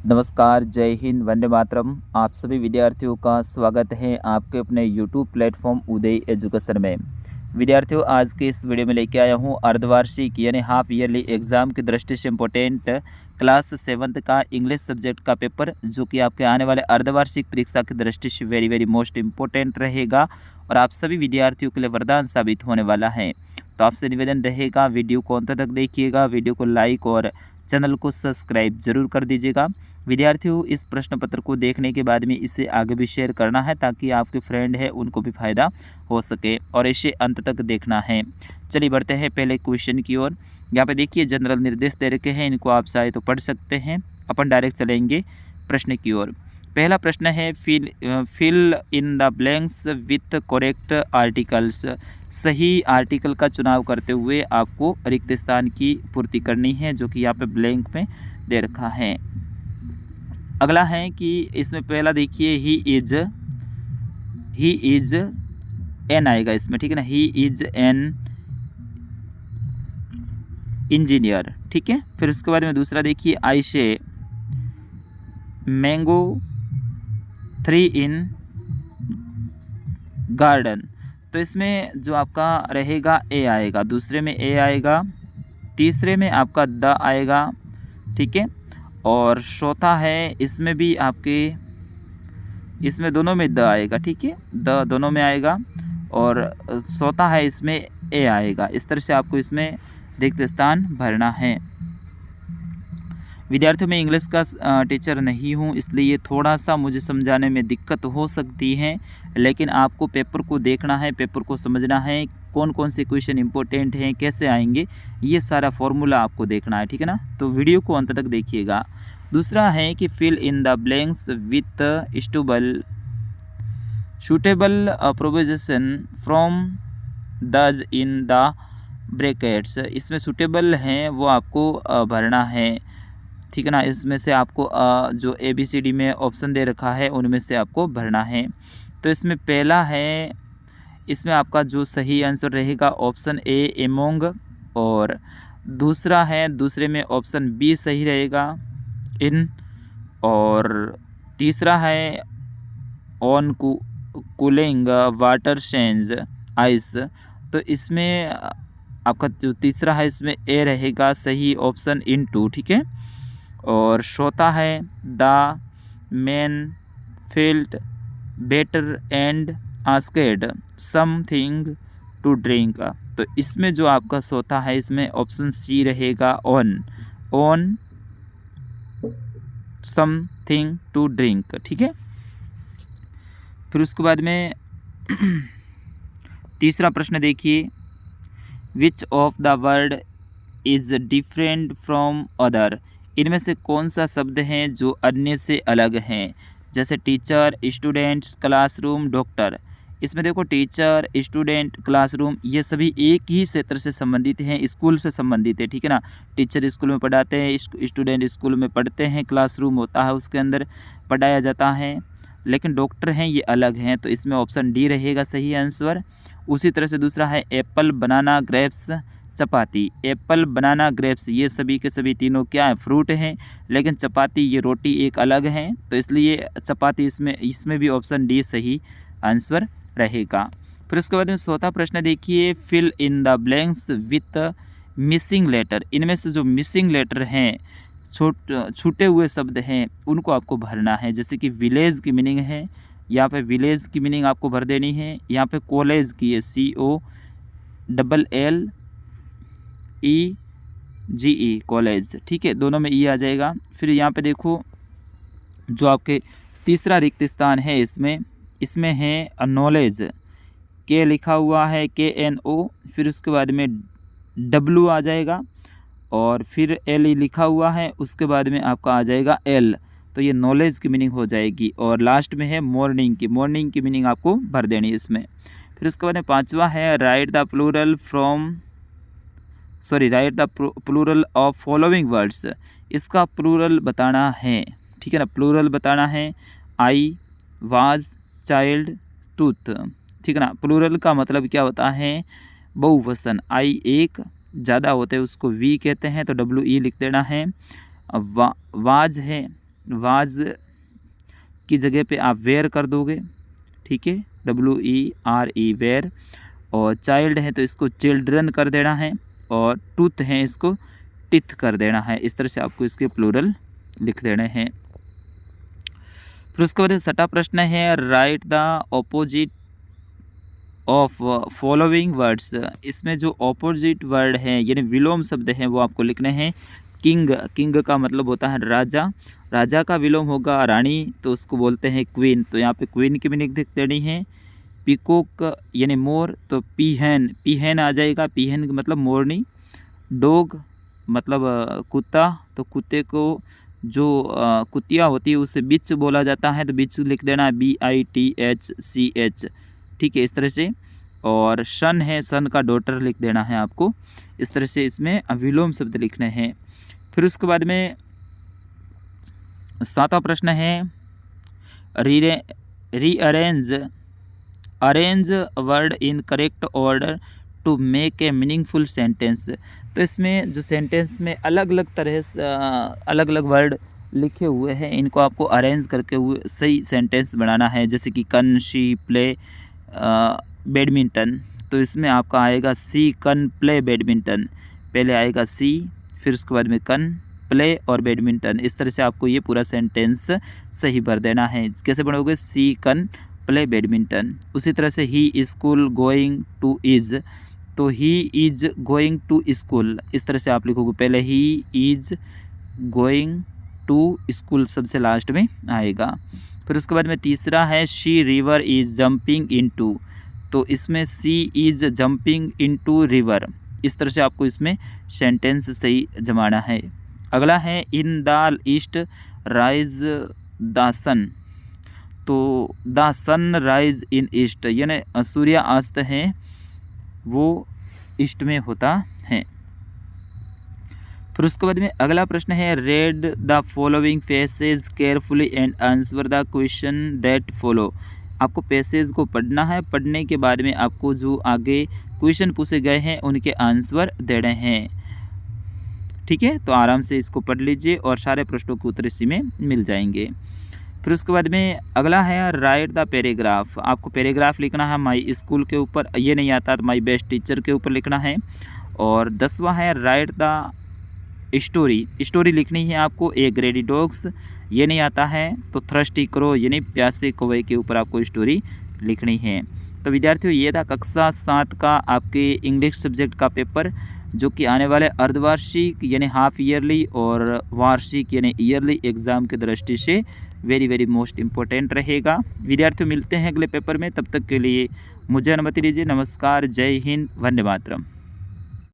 नमस्कार, जय हिंद, वंदे मातरम। आप सभी विद्यार्थियों का स्वागत है आपके अपने यूट्यूब प्लेटफॉर्म उदय एजुकेशन में। विद्यार्थियों, आज के इस वीडियो में लेके आया हूँ अर्धवार्षिक यानी हाफ ईयरली एग्जाम की दृष्टि से इम्पोर्टेंट क्लास 7th का इंग्लिश सब्जेक्ट का पेपर, जो कि आपके आने वाले अर्धवार्षिक परीक्षा की दृष्टि से वेरी मोस्ट इम्पोर्टेंट रहेगा और आप सभी विद्यार्थियों के लिए वरदान साबित होने वाला है। तो आपसे निवेदन रहेगा, वीडियो को अंत तक देखिएगा, वीडियो को लाइक और चैनल को सब्सक्राइब जरूर कर दीजिएगा। विद्यार्थियों, इस प्रश्न पत्र को देखने के बाद में इसे आगे भी शेयर करना है ताकि आपके फ्रेंड है उनको भी फायदा हो सके और इसे अंत तक देखना है। चलिए बढ़ते हैं पहले क्वेश्चन की ओर। यहाँ पे देखिए जनरल निर्देश दे रखे हैं, इनको आप चाहे तो पढ़ सकते हैं। अपन डायरेक्ट चलेंगे प्रश्न की ओर। पहला प्रश्न है, fill in the blanks with correct articles. सही आर्टिकल का चुनाव करते हुए आपको रिक्त स्थान की पूर्ति करनी है, जो कि यहाँ पे ब्लैंक में दे रखा है। अगला है कि इसमें पहला देखिए, ही इज एन आएगा इसमें, ठीक है ना। ही इज एन इंजीनियर, ठीक है। फिर उसके बाद में दूसरा देखिए, आई से मैंगो 3 इन गार्डन। तो इसमें जो आपका रहेगा ए आएगा, दूसरे में ए आएगा, तीसरे में आपका द आएगा, ठीक है। और चौथा है, इसमें भी आपके इसमें दोनों में द आएगा, ठीक है, द दोनों में आएगा। और चौथा है, इसमें ए आएगा। इस तरह से आपको इसमें रिक्त स्थान भरना है। विद्यार्थियों, में इंग्लिश का टीचर नहीं हूँ, इसलिए थोड़ा सा मुझे समझाने में दिक्कत हो सकती है, लेकिन आपको पेपर को देखना है, पेपर को समझना है, कौन कौन से क्वेश्चन इंपॉर्टेंट हैं, कैसे आएंगे, ये सारा फॉर्मूला आपको देखना है, ठीक है ना। तो वीडियो को अंत तक देखिएगा। दूसरा है कि fill in the blanks with suitable proposition from दज इन द ब्रैकेट्स। इसमें सूटेबल हैं वो आपको भरना है, ठीक है ना। इसमें से आपको जो ABCD में ऑप्शन दे रखा है उनमें से आपको भरना है। तो इसमें पहला है, इसमें आपका जो सही आंसर रहेगा ऑप्शन ए एमोंग, और दूसरा है, दूसरे में ऑप्शन बी सही रहेगा, इन, और तीसरा है on cooling water change ice. तो इसमें आपका जो तीसरा है इसमें ए रहेगा सही ऑप्शन इन टू, ठीक है। और चौथा है the man felt better and asked something to drink. तो इसमें जो आपका चौथा है इसमें ऑप्शन सी रहेगा, ऑन समथिंग टू ड्रिंक, ठीक है। फिर उसके बाद में तीसरा प्रश्न देखिए, which of the word is different from other. इनमें से कौन सा शब्द है जो अन्य से अलग हैं। जैसे टीचर, स्टूडेंट्स, क्लासरूम, डॉक्टर। इसमें देखो टीचर, स्टूडेंट, क्लासरूम ये सभी एक ही क्षेत्र से संबंधित हैं, स्कूल से संबंधित है, ठीक है ना। टीचर स्कूल में पढ़ाते हैं, स्टूडेंट स्कूल में पढ़ते हैं, क्लासरूम होता है उसके अंदर पढ़ाया जाता है, लेकिन डॉक्टर हैं ये अलग हैं। तो इसमें ऑप्शन डी रहेगा सही आंसर। उसी तरह से दूसरा है एप्पल, बनाना, ग्रेप्स, चपाती। एप्पल, बनाना, ग्रेप्स ये सभी के सभी तीनों क्या है, फ्रूट हैं, लेकिन चपाती ये रोटी एक अलग है, तो इसलिए चपाती इसमें भी ऑप्शन डी सही आंसर रहेगा। फिर उसके बाद में चौथा प्रश्न देखिए, fill in the blanks with missing letter. इनमें से जो मिसिंग लेटर हैं, छूटे हुए शब्द हैं, उनको आपको भरना है। जैसे कि विलेज की मीनिंग है, यहाँ पे विलेज की मीनिंग आपको भर देनी है। यहाँ पे कॉलेज की है, COLLEGE कॉलेज, ठीक है, दोनों में ई आ जाएगा। फिर यहाँ पे देखो जो आपके तीसरा रिक्त स्थान है इसमें है नॉलेज, के लिखा हुआ है KNO, फिर उसके बाद में W आ जाएगा, और फिर LE लिखा हुआ है, उसके बाद में आपका आ जाएगा L। तो ये नॉलेज की मीनिंग हो जाएगी। और लास्ट में है मॉर्निंग की मीनिंग आपको भर देनी है इसमें। फिर उसके बाद में पांचवा है, write the plural of following words. इसका प्लूरल बताना है, ठीक है ना, प्लूरल बताना है। आई, वाज, चाइल्ड, टूथ, ठीक है ना। प्लूरल का मतलब क्या होता है, बहुवचन। आई एक ज़्यादा होते हैं उसको वी कहते हैं, तो WE लिख देना है। वाज है वाज की जगह पे आप वेयर कर दोगे, ठीक है, WERE वेयर। और चाइल्ड है तो इसको चिल्ड्रन कर देना है, और टूथ है इसको टिथ कर देना है। इस तरह से आपको इसके प्लूरल लिख देने हैं। फिर उसके बाद 6वां प्रश्न है, write the opposite of following words. इसमें जो ऑपोजिट वर्ड है यानी विलोम शब्द हैं वो आपको लिखने हैं। किंग, किंग का मतलब होता है राजा, राजा का विलोम होगा रानी, तो उसको बोलते हैं क्वीन, तो यहाँ पे क्वीन की मीनिंग लिख देनी है। पीकॉक यानी मोर, तो पीहन, पीहन आ जाएगा, पीहन का मतलब मोरनी। डॉग मतलब कुत्ता, तो कुत्ते को जो कुतिया होती है उससे बिच बोला जाता है, तो बिच लिख देना है BITCH, ठीक है, इस तरह से। और सन है, सन का डॉटर लिख देना है आपको। इस तरह से इसमें विलोम शब्द लिखने हैं। फिर उसके बाद में 7वां प्रश्न है, rearrange arrange word in correct order to make a meaningful sentence. तो इसमें जो सेंटेंस में अलग अलग तरह से अलग अलग वर्ड लिखे हुए हैं, इनको आपको अरेंज करके हुए सही सेंटेंस बनाना है। जैसे कि कन शी प्ले बैडमिंटन, तो इसमें आपका आएगा सी कन प्ले बैडमिंटन, पहले आएगा सी, फिर उसके बाद में कन, प्ले और बैडमिंटन। इस तरह से आपको ये पूरा सेंटेंस सही भर देना है। कैसे बनोगे, सी कन प्ले बैडमिंटन। उसी तरह से ही स्कूल गोइंग टू इज़, तो he is going to school, इस तरह से आप लिखोगे, पहले he is going to school सबसे लास्ट में आएगा। फिर उसके बाद में तीसरा है, she river is jumping into, तो इसमें she is jumping into river, इस तरह से आपको इसमें सेंटेंस सही जमाना है। अगला है, in the east rise the sun, तो the sun rise in east यानी सूर्य अस्त है वो ईस्ट में होता है। फिर उसके बाद में अगला प्रश्न है, read the following passage carefully and answer the question that follow. आपको पैसेज को पढ़ना है, पढ़ने के बाद में आपको जो आगे क्वेश्चन पूछे गए हैं उनके आंसर देने हैं, ठीक है। तो आराम से इसको पढ़ लीजिए और सारे प्रश्नों के उत्तर इसी में मिल जाएंगे। फिर उसके बाद में अगला है, राइट द पैराग्राफ। आपको पैराग्राफ लिखना है माई स्कूल के ऊपर, ये नहीं आता तो माई बेस्ट टीचर के ऊपर लिखना है। और 10वां है, राइट द स्टोरी। स्टोरी लिखनी है आपको ए ग्रेडी डॉग्स, ये नहीं आता है तो थ्रस्टी क्रो यानी प्यासे कौवे के ऊपर आपको स्टोरी लिखनी है। तो विद्यार्थियों, ये था कक्षा 7 का आपके इंग्लिश सब्जेक्ट का पेपर, जो कि आने वाले अर्धवार्षिक यानी हाफ ईयरली और वार्षिक यानी ईयरली एग्ज़ाम की दृष्टि से वेरी मोस्ट इम्पोर्टेंट रहेगा। विद्यार्थियों, मिलते हैं अगले पेपर में, तब तक के लिए मुझे अनुमति दीजिए। नमस्कार, जय हिंद, वंदे मातरम।